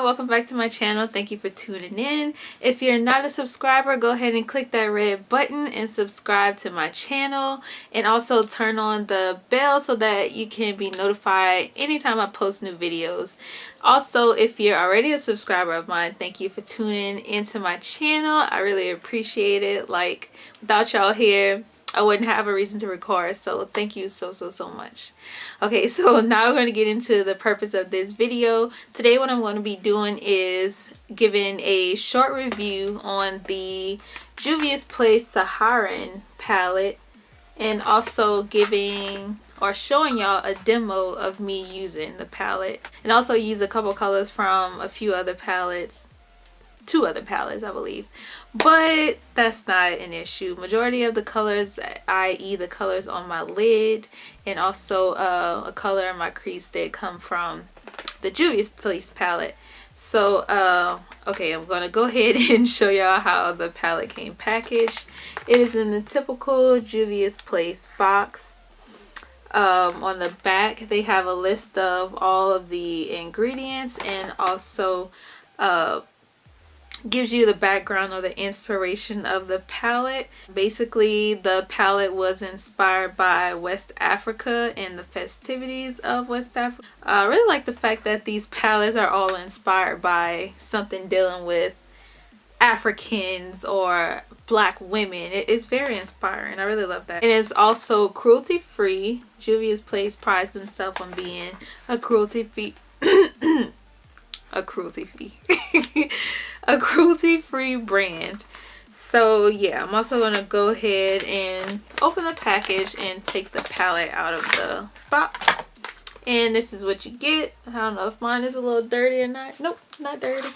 welcome back to my channel. Thank you for tuning in. If you're not a subscriber, go ahead and click that red button and subscribe to my channel, and also turn on the bell so that you can be notified anytime I post new videos. Also, if you're already a subscriber of mine, thank you for tuning into my channel. I really appreciate it. Like, without y'all here, I wouldn't have a reason to record, so thank you so much. Okay, so now we're going to get into the purpose of this video. Today what I'm going to be doing is giving a short review on the Juvia's Place Saharan palette, and also giving or showing y'all a demo of me using the palette, and also use a couple colors from a few other palettes. 2 other palettes, I believe, but that's not an issue. Majority of the colors, i.e. the colors on my lid and also a color in my crease, did come from the Juvia's Place palette. So okay, I'm gonna go ahead and show y'all how the palette came packaged. It is in the typical Juvia's Place box. On the back they have a list of all of the ingredients, and also gives you the background or the inspiration of the palette. Basically, the palette was inspired by West Africa and the festivities of West Africa. I really like the fact that these palettes are all inspired by something dealing with Africans or black women. It's very inspiring. I really love that. It is also cruelty free. Juvia's Place prides themselves on being a cruelty free a cruelty-free brand. So yeah, I'm also gonna go ahead and open the package and take the palette out of the box, and this is what you get. I don't know if mine is a little dirty or not. Nope, not dirty.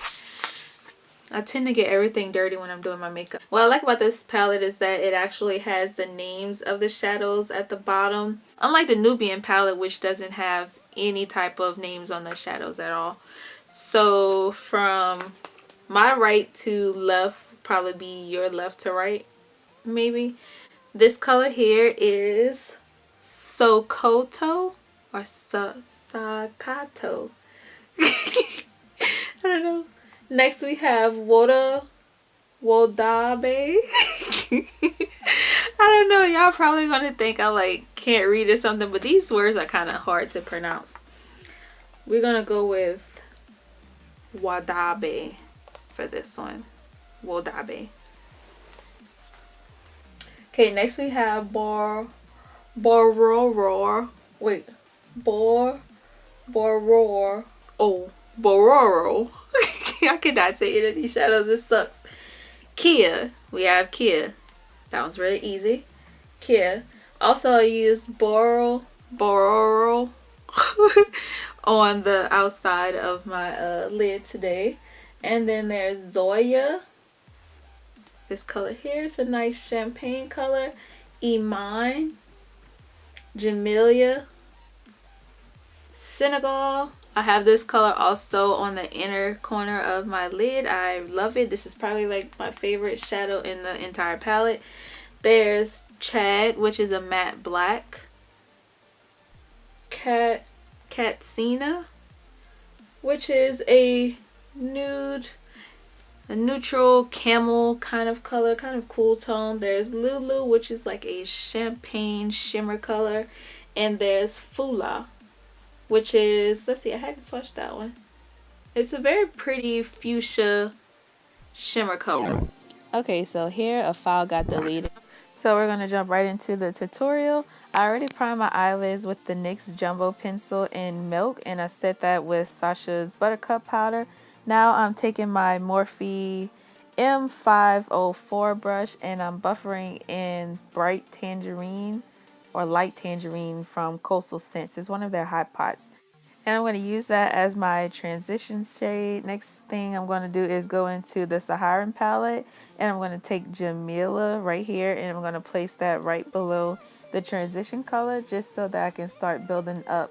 I tend to get everything dirty when I'm doing my makeup. What I like about this palette is that it actually has the names of the shadows at the bottom, unlike the Nubian palette, which doesn't have any type of names on the shadows at all. So from my right to left, probably be your left to right, maybe. This color here is xoxo or Sakato. I don't know. Next we have Wadabe. I don't know, y'all probably gonna think I like can't read or something, but these words are kind of hard to pronounce. We're gonna go with Wadabe for this one. Wadabe. Okay, next we have Bororo. I cannot say any of these shadows. It sucks. Kia. We have Kia. That was really easy. Kia. Also, I used Bororo on the outside of my lid today. And then there's Zoya. This color here is a nice champagne color. Iman. Jamelia. Senegal. I have this color also on the inner corner of my lid. I love it. This is probably like my favorite shadow in the entire palette. There's Chad, which is a matte black. Katsina, which is a neutral camel kind of color, kind of cool tone. There's Lulu, which is like a champagne shimmer color. And there's Fula, which is, let's see, I had to swatch that one. It's a very pretty fuchsia shimmer color. Okay, so here a file got deleted. So we're going to jump right into the tutorial. I already primed my eyelids with the NYX Jumbo Pencil in Milk, and I set that with Sasha's Buttercup Powder. Now I'm taking my Morphe M504 brush, and I'm buffering in Bright Tangerine or Light Tangerine from Coastal Scents. It's one of their hot pots. And I'm going to use that as my transition shade. Next thing I'm going to do is go into the Saharan palette, and I'm going to take Jamila right here, and I'm going to place that right below the transition color, just so that I can start building up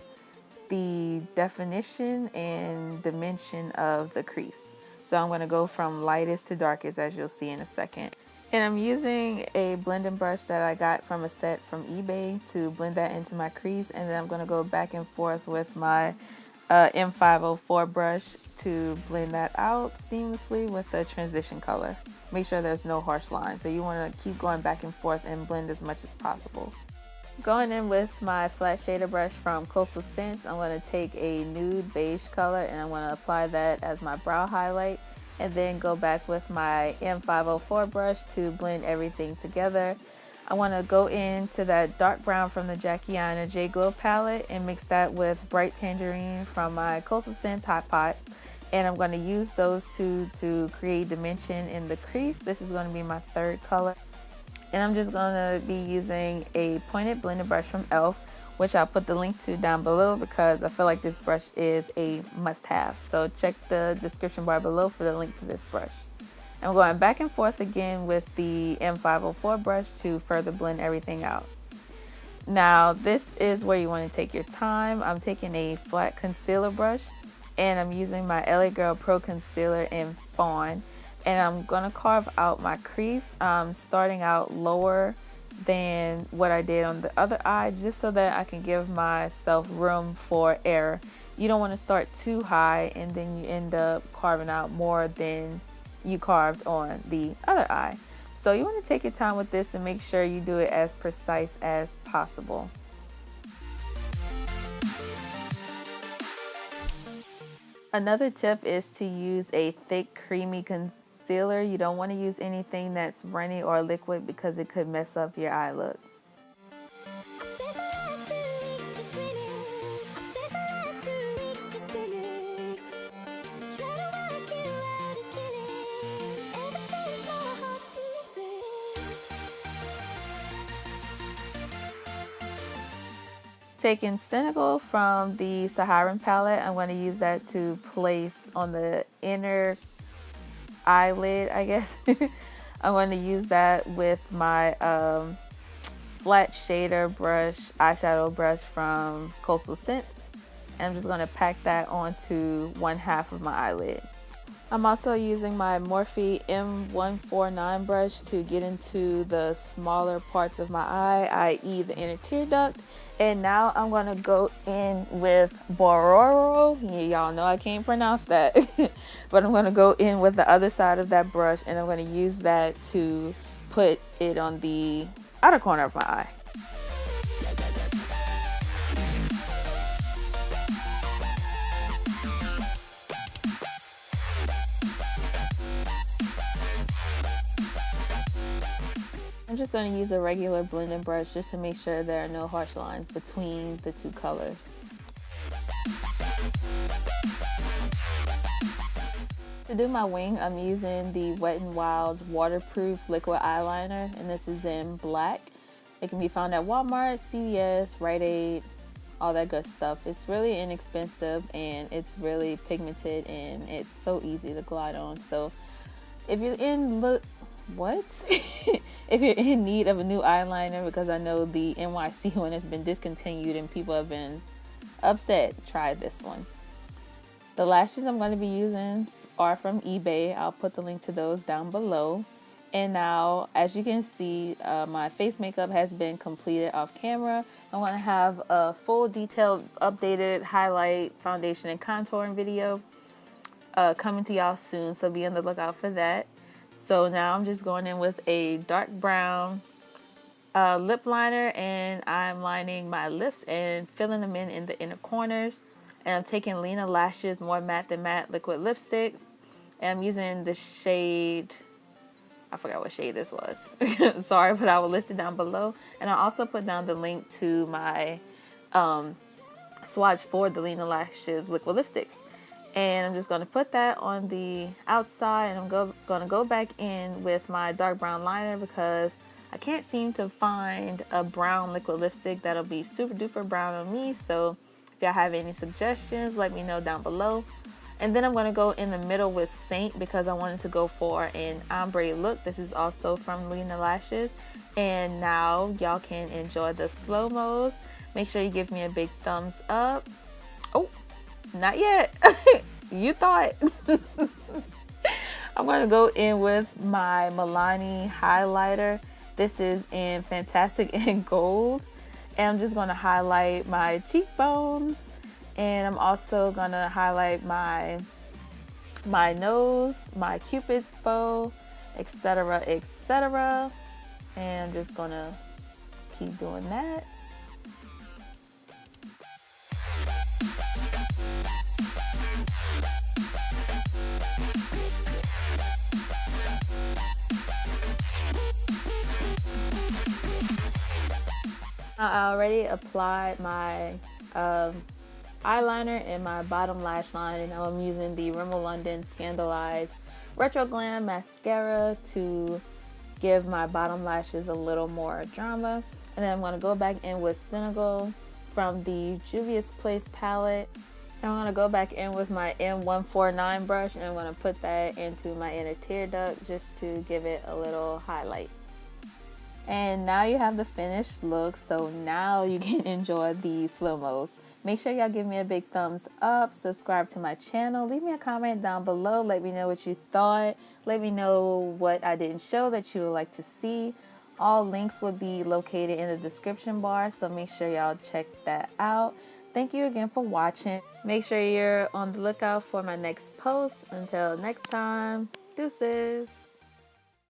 the definition and dimension of the crease. So I'm going to go from lightest to darkest, as you'll see in a second. And I'm using a blending brush that I got from a set from eBay to blend that into my crease, and then I'm going to go back and forth with my M504 brush to blend that out seamlessly with the transition color. Make sure there's no harsh lines. So you want to keep going back and forth and blend as much as possible. Going in with my flat shader brush from Coastal Scents, I'm going to take a nude beige color and I'm going to apply that as my brow highlight, and then go back with my M504 brush to blend everything together. I want to go into that dark brown from the Jackie Aina J Glow palette and mix that with bright tangerine from my Coastal Scents Hot Pot. And I'm going to use those two to create dimension in the crease. This is going to be my third color. And I'm just going to be using a pointed blender brush from e.l.f., which I'll put the link to down below because I feel like this brush is a must-have. So check the description bar below for the link to this brush. I'm going back and forth again with the M504 brush to further blend everything out. Now this is where you want to take your time. I'm taking a flat concealer brush and I'm using my LA Girl Pro Concealer in Fawn, and I'm going to carve out my crease, starting out lower than what I did on the other eye, just so that I can give myself room for error. You don't want to start too high and then you end up carving out more than you carved on the other eye. So you want to take your time with this and make sure you do it as precise as possible. Another tip is to use a thick creamy concealer. You don't want to use anything that's runny or liquid because it could mess up your eye look. Taking Senegal from the Saharan Palette, I'm going to use that to place on the inner eyelid, I guess. I'm going to use that with my flat shader brush, eyeshadow brush from Coastal Scents. And I'm just going to pack that onto one half of my eyelid. I'm also using my Morphe M149 brush to get into the smaller parts of my eye, i.e. the inner tear duct. And now I'm going to go in with Bororo. Y'all know I can't pronounce that. But I'm going to go in with the other side of that brush and I'm going to use that to put it on the outer corner of my eye. I'm just going to use a regular blending brush just to make sure there are no harsh lines between the two colors. To do my wing, I'm using the Wet n Wild waterproof liquid eyeliner, and this is in black. It can be found at Walmart, CVS, Rite Aid, all that good stuff. It's really inexpensive and it's really pigmented and it's so easy to glide on. So if you're in if you're in need of a new eyeliner, because I know the NYC one has been discontinued and people have been upset, try this one. The lashes I'm going to be using are from eBay. I'll put the link to those down below. And now, as you can see, my face makeup has been completed off camera. I want to have a full detailed updated highlight, foundation, and contouring video coming to y'all soon, so be on the lookout for that. So now I'm just going in with a dark brown lip liner, and I'm lining my lips and filling them in the inner corners. And I'm taking Lena Lashes More Matte Than Matte liquid lipsticks, and I'm using the shade, I forgot what shade this was. Sorry, but I will list it down below. And I also put down the link to my swatch for the Lena Lashes liquid lipsticks. And I'm just going to put that on the outside, and I'm going to go back in with my dark brown liner because I can't seem to find a brown liquid lipstick that'll be super duper brown on me. So if y'all have any suggestions, let me know down below. And then I'm going to go in the middle with Saint because I wanted to go for an ombre look. This is also from Lena Lashes. And now y'all can enjoy the slow-mos. Make sure you give me a big thumbs up. Oh, not yet. You thought. I'm going to go in with my Milani highlighter. This is in Fantastic and Gold. And I'm just going to highlight my cheekbones And I'm also gonna highlight my nose, my cupid's bow, etc, etc. And I'm just gonna keep doing that. I already applied my eyeliner in my bottom lash line, and I'm using the Rimmel London Scandalized Retro Glam Mascara to give my bottom lashes a little more drama. And then I'm going to go back in with Senegal from the Juvia's Place palette. And I'm going to go back in with my M149 brush, and I'm going to put that into my inner tear duct just to give it a little highlight. And now you have the finished look, so now you can enjoy the slow-mos. Make sure y'all give me a big thumbs up, subscribe to my channel, leave me a comment down below, let me know what you thought, let me know what I didn't show that you would like to see. All links will be located in the description bar, so make sure y'all check that out. Thank you again for watching. Make sure you're on the lookout for my next post. Until next time, deuces.